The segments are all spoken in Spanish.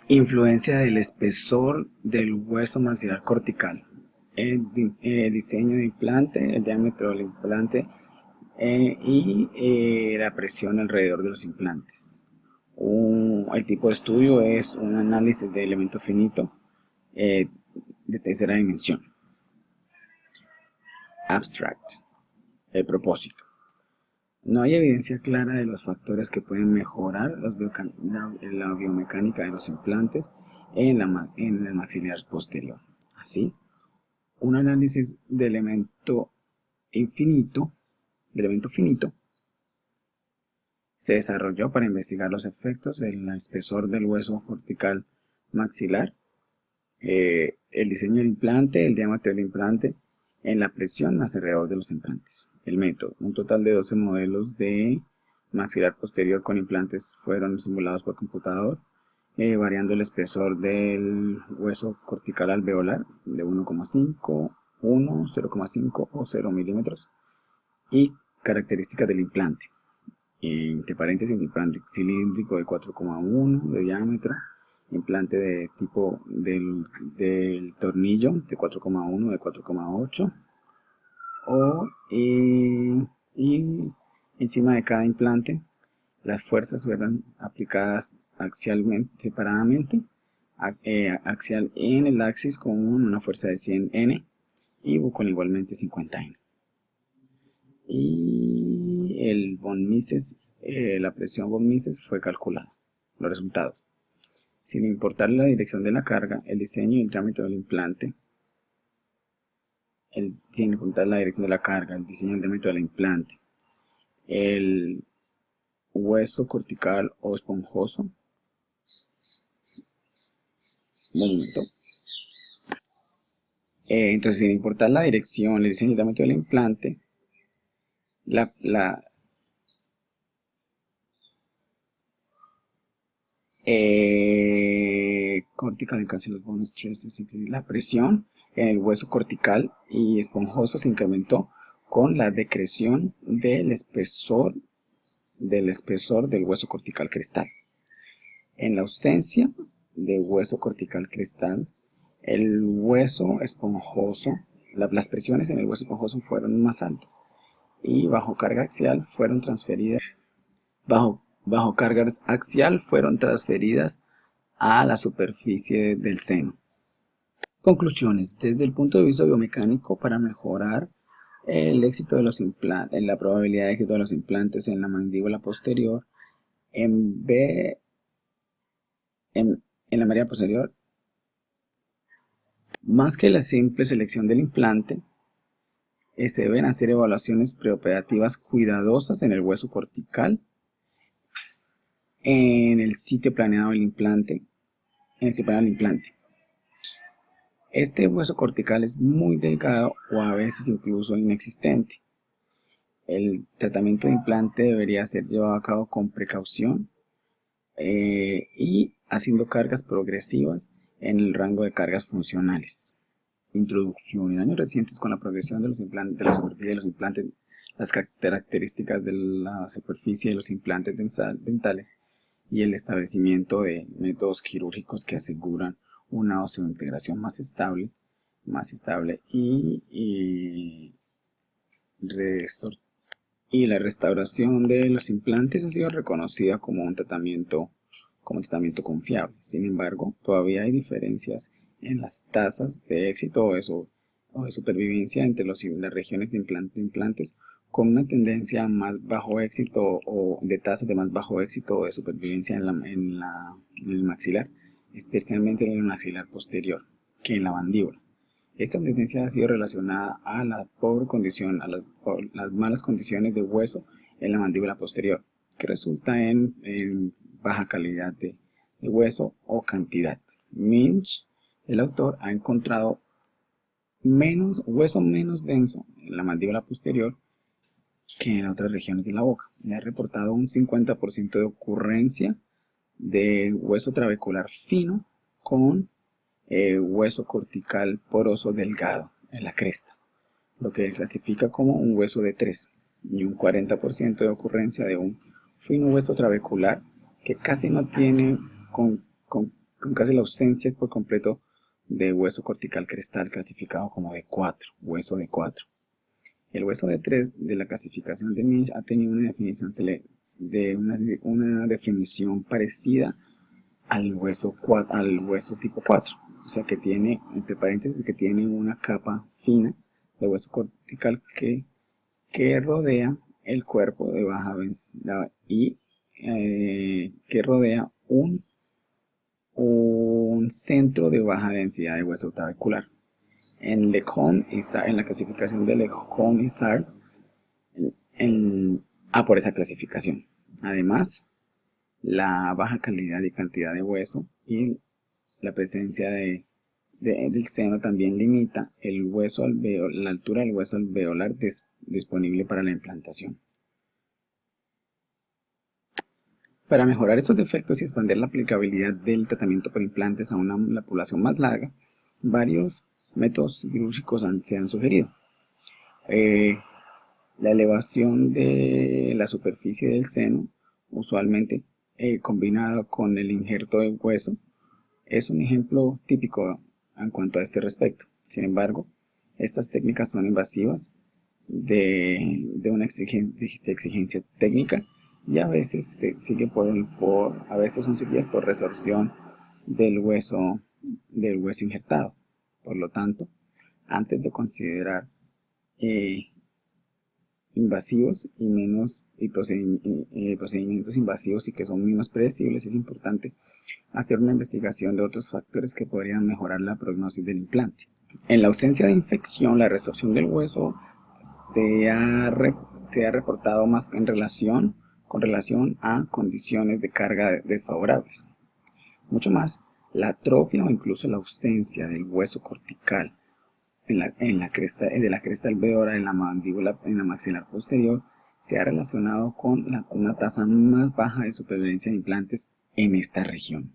Influencia del espesor del hueso maxilar cortical. El diseño de implante, el diámetro del implante y la presión alrededor de los implantes. El tipo de estudio es un análisis de elemento finito eh, de tercera dimensión. Abstract. El propósito. No hay evidencia clara de los factores que pueden mejorar la biomecánica de los implantes en el maxilar posterior. Así, un análisis de elemento finito, se desarrolló para investigar los efectos del espesor del hueso cortical maxilar, el diseño del implante, el diámetro del implante, en la presión alrededor de los implantes. El método: un total de 12 modelos de maxilar posterior con implantes fueron simulados por computador, variando el espesor del hueso cortical alveolar de 1,5, 1, 0,5 o 0 milímetros, y características del implante. Entre paréntesis, implante cilíndrico de 4,1 de diámetro, implante de tipo del tornillo de 4,1, de 4,8, y encima de cada implante las fuerzas fueron aplicadas axialmente, separadamente, axial en el axis con una fuerza de 100 N y con igualmente 50 N. Y el von Mises, la presión von Mises fue calculada. Los resultados: sin importar la dirección de la carga, el diseño y el diámetro del implante, sin importar la dirección de la carga, el diseño y el diámetro del implante, el hueso cortical o esponjoso, un momento. Entonces, sin importar la dirección, el diseño y el diámetro del implante, la cortical casi los bone stress, la presión en el hueso cortical y esponjoso se incrementó con la decreción del espesor del hueso cortical cristal. En la ausencia de hueso cortical cristal, el hueso esponjoso, las presiones en el hueso esponjoso fueron más altas y bajo carga axial fueron transferidas a la superficie del seno. Conclusiones: desde el punto de vista biomecánico, para mejorar el éxito de los implantes, la probabilidad de éxito de los implantes en la mandíbula posterior, en la maría posterior, más que la simple selección del implante, se deben hacer evaluaciones preoperativas cuidadosas en el hueso cortical, en el sitio planeado del implante, Este hueso cortical es muy delgado o a veces incluso inexistente. El tratamiento de implante debería ser llevado a cabo con precaución y haciendo cargas progresivas en el rango de cargas funcionales. Introducción: en años recientes, con la progresión de los implantes, de la superficie de los implantes, las características de la superficie de los implantes dentales y el establecimiento de métodos quirúrgicos que aseguran una osseointegración más estable y la restauración de los implantes ha sido reconocida como un tratamiento confiable. Sin embargo, todavía hay diferencias en las tasas de éxito o de supervivencia entre las regiones de implantes con una tendencia a más bajo éxito o de tasas de más bajo éxito o de supervivencia en el maxilar, especialmente en el maxilar posterior, que en la mandíbula. Esta tendencia ha sido relacionada a la pobre condición, a las malas condiciones de hueso en la mandíbula posterior, que resulta en baja calidad de hueso o cantidad. Minch, el autor, ha encontrado hueso menos denso en la mandíbula posterior que en otras regiones de la boca, y ha reportado un 50% de ocurrencia de hueso trabecular fino con hueso cortical poroso delgado en la cresta, lo que clasifica como un hueso de 3, y un 40% de ocurrencia de un fino hueso trabecular que casi no tiene con casi la ausencia por completo de hueso cortical crestal clasificado como de 4, hueso de 4. El hueso de 3 de la clasificación de Minch ha tenido una definición, una definición parecida al hueso tipo 4, o sea que tiene, entre paréntesis, que tiene una capa fina de hueso cortical que rodea el cuerpo de baja densidad y que rodea un centro de baja densidad de hueso trabecular. En la clasificación de Lecon y Sar, por esa clasificación. Además, la baja calidad y cantidad de hueso y la presencia del seno también limita la altura del hueso alveolar disponible para la implantación. Para mejorar esos defectos y expandir la aplicabilidad del tratamiento por implantes a la población más larga, varios métodos quirúrgicos se han sugerido. La elevación de la superficie del seno, usualmente combinado con el injerto de hueso, es un ejemplo típico en cuanto a este respecto. Sin embargo, estas técnicas son invasivas de una exigencia técnica y a veces a veces son seguidas por resorción del hueso injertado. Por lo tanto, antes de considerar invasivos procedimientos invasivos y que son menos predecibles, es importante hacer una investigación de otros factores que podrían mejorar la prognosis del implante. En la ausencia de infección, la resorción del hueso se ha reportado más con relación a condiciones de carga desfavorables. Mucho más, la atrofia o incluso la ausencia del hueso cortical de la cresta alveolar en la mandíbula, en la maxilar posterior, se ha relacionado con una tasa más baja de supervivencia de implantes en esta región.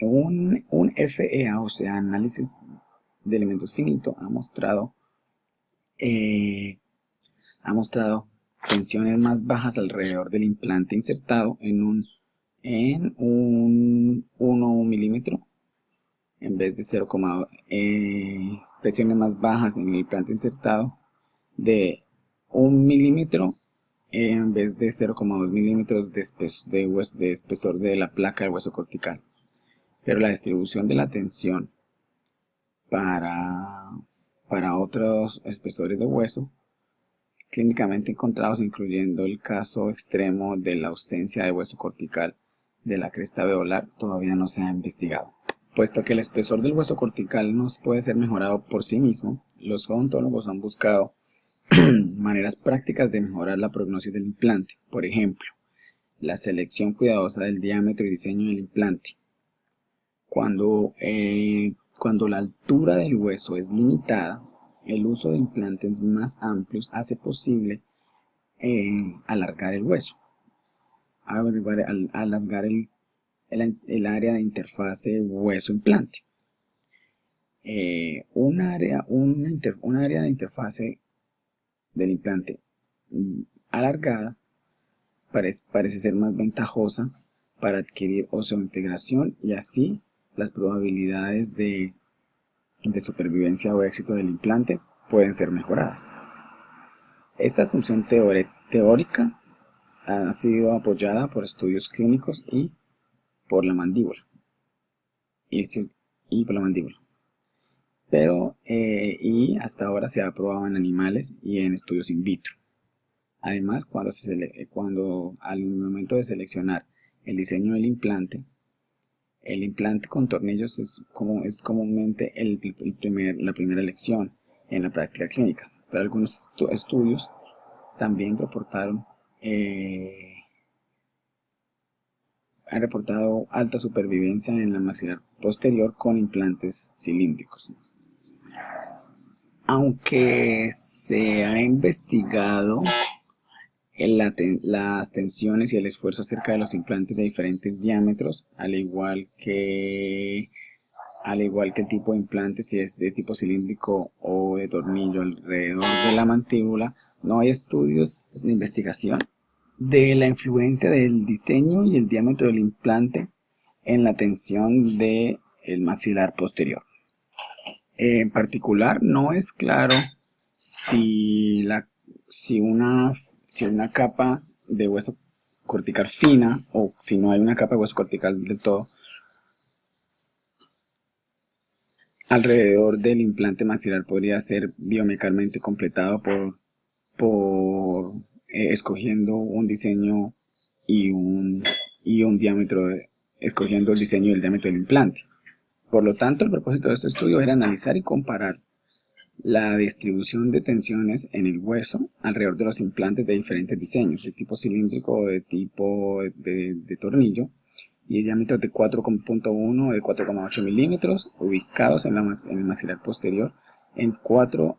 Un FEA, o sea, análisis de elementos finitos, ha mostrado tensiones más bajas alrededor del implante insertado en un 1 milímetro en vez de 0,2, presiones más bajas en el implante insertado de 1 milímetro en vez de 0,2 milímetros de espesor de la placa del hueso cortical. Pero la distribución de la tensión para otros espesores de hueso clínicamente encontrados, incluyendo el caso extremo de la ausencia de hueso cortical de la cresta alveolar, todavía no se ha investigado. Puesto que el espesor del hueso cortical no puede ser mejorado por sí mismo, los odontólogos han buscado maneras prácticas de mejorar la prognosis del implante. Por ejemplo, la selección cuidadosa del diámetro y diseño del implante. Cuando la altura del hueso es limitada, el uso de implantes más amplios hace posible alargar el hueso, alargar el área de interfase hueso-implante. Un área de interfase del implante alargada parece ser más ventajosa para adquirir oseointegración y así las probabilidades de supervivencia o éxito del implante pueden ser mejoradas. Esta asunción teórica ha sido apoyada por estudios clínicos y por la mandíbula. Pero hasta ahora se ha probado en animales y en estudios in vitro. Además, cuando al momento de seleccionar el diseño del implante, el implante con tornillos es comúnmente la primera elección en la práctica clínica. Pero algunos estudios también han reportado alta supervivencia en la maxilar posterior con implantes cilíndricos. Aunque se ha investigado las tensiones y el esfuerzo acerca de los implantes de diferentes diámetros, al igual que el tipo de implante, si es de tipo cilíndrico o de tornillo alrededor de la mandíbula, no hay estudios de investigación de la influencia del diseño y el diámetro del implante en la tensión del maxilar posterior. En particular, no es claro si una capa de hueso cortical fina o si no hay una capa de hueso cortical del todo alrededor del implante maxilar podría ser biomecánicamente completado por escogiendo un diseño y un diámetro, escogiendo el diseño y el diámetro del implante. Por lo tanto, el propósito de este estudio era analizar y comparar la distribución de tensiones en el hueso alrededor de los implantes de diferentes diseños, de tipo cilíndrico o de tipo de tornillo, y diámetros de 4.1 o de 4,8 milímetros, ubicados en el maxilar posterior en cuatro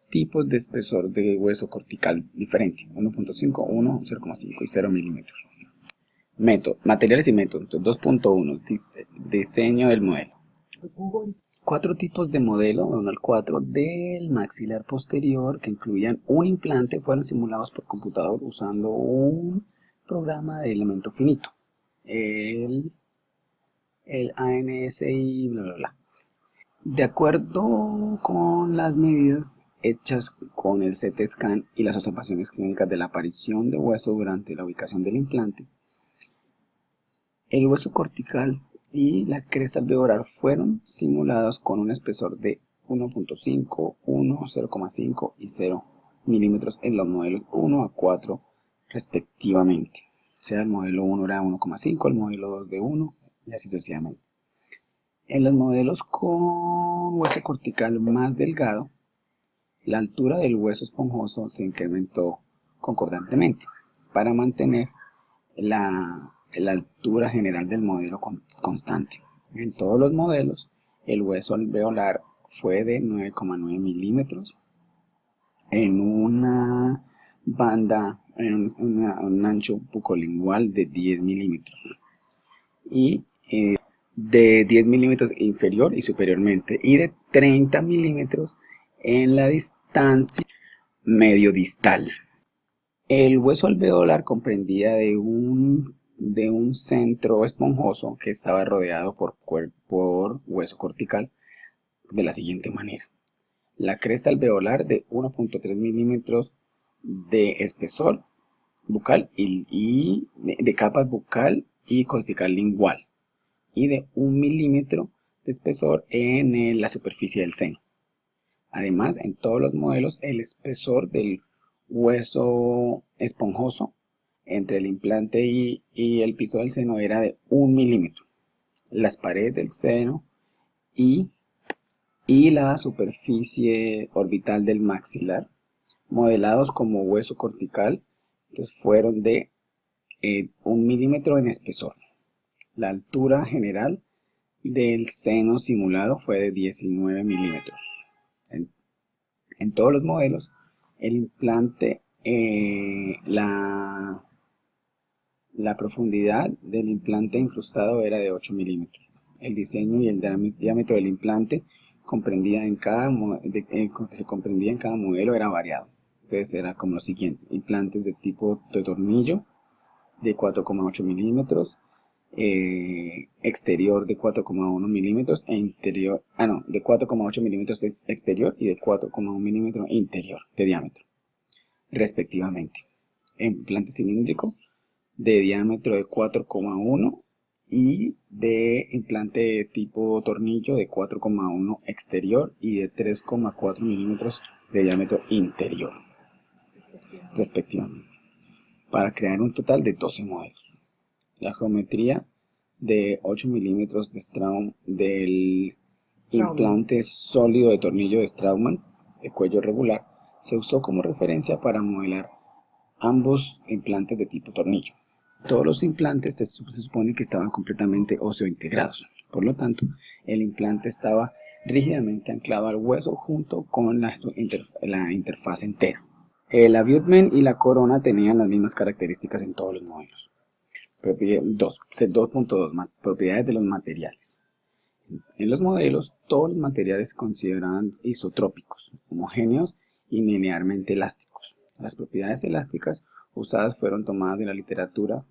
tipos de espesor de hueso cortical diferente: 1.5, 1, 0,5 y 0 milímetros. Materiales y métodos. 2.1 diseño del modelo. 4 tipos de modelo, 1 al 4, del maxilar posterior que incluían un implante fueron simulados por computador usando un programa de elemento finito, el ANSI, bla bla bla. De acuerdo con las medidas hechas con el CT scan y las observaciones clínicas de la aparición de hueso durante la ubicación del implante, el hueso cortical y la cresta alveolar fueron simulados con un espesor de 1.5, 1, 0,5 y 0 milímetros en los modelos 1 a 4 respectivamente. O sea, el modelo 1 era 1,5, el modelo 2 de 1 y así sucesivamente. En los modelos con hueso cortical más delgado, la altura del hueso esponjoso se incrementó concordantemente para mantener la altura general del modelo constante. En todos los modelos, el hueso alveolar fue de 9,9 milímetros en una banda, en un ancho bucolingual de 10 milímetros y de 10 milímetros inferior y superiormente, y de 30 milímetros en la distancia medio distal. El hueso alveolar comprendía de un centro esponjoso que estaba rodeado por hueso cortical de la siguiente manera: la cresta alveolar de 1.3 milímetros de espesor bucal y de capas bucal y cortical lingual, y de 1 milímetro de espesor en la superficie del seno. Además, en todos los modelos, el espesor del hueso esponjoso entre el implante y el piso del seno era de 1 milímetro. Las paredes del seno y la superficie orbital del maxilar, modelados como hueso cortical, entonces fueron de 1 milímetro en espesor. La altura general del seno simulado fue de 19 milímetros. En todos los modelos, el implante, la profundidad del implante incrustado era de 8 milímetros. El diseño y el diámetro del implante que se comprendía en cada modelo era variado. Entonces era como lo siguiente: implantes de tipo de tornillo de 4,8 milímetros, exterior de 4,1 milímetros e interior, de 4,8 milímetros exterior y de 4,1 milímetros interior de diámetro, respectivamente. Implante cilíndrico de diámetro de 4,1 y de implante tipo tornillo de 4,1 exterior y de 3,4 milímetros de diámetro interior, respectivamente, para crear un total de 12 modelos. La geometría de 8 milímetros del implante sólido de tornillo de Straumann de cuello regular se usó como referencia para modelar ambos implantes de tipo tornillo. Todos los implantes se supone que estaban completamente óseo-integrados. Por lo tanto, el implante estaba rígidamente anclado al hueso junto con la interfaz entera. El abutment y la corona tenían las mismas características en todos los modelos. 2.2 Propiedades de los materiales. En los modelos, todos los materiales se consideraban isotrópicos, homogéneos y linearmente elásticos. Las propiedades elásticas usadas fueron tomadas de la literatura